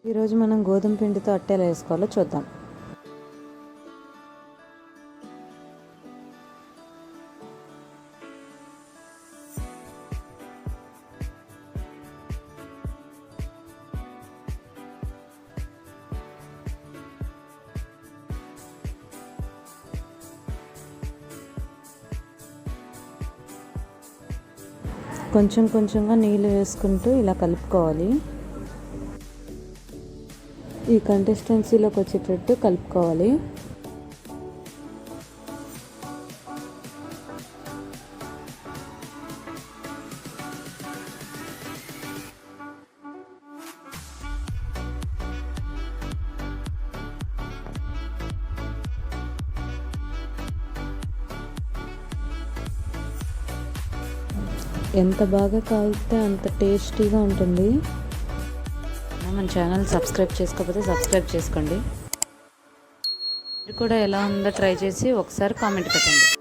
ఈరోజు మనం గోధుమ పిండితో అట్టెలు వేసుకోవాలో చూద్దాం. కొంచెం కొంచెంగా నీళ్ళు వేసుకుంటూ ఇలా కలుపుకోవాలి. ఈ కన్సిస్టెన్సీలోకి వచ్చేటట్టు కలుపుకోవాలి. ఎంత బాగా కాలితే అంత టేస్టీగా ఉంటుంది. మన ఛానల్ సబ్స్క్రైబ్ చేసుకోకపోతే సబ్స్క్రైబ్ చేసుకోండి. ఇది కూడా ఎలా ఉందో ట్రై చేసి ఒకసారి కామెంట్ పెట్టండి.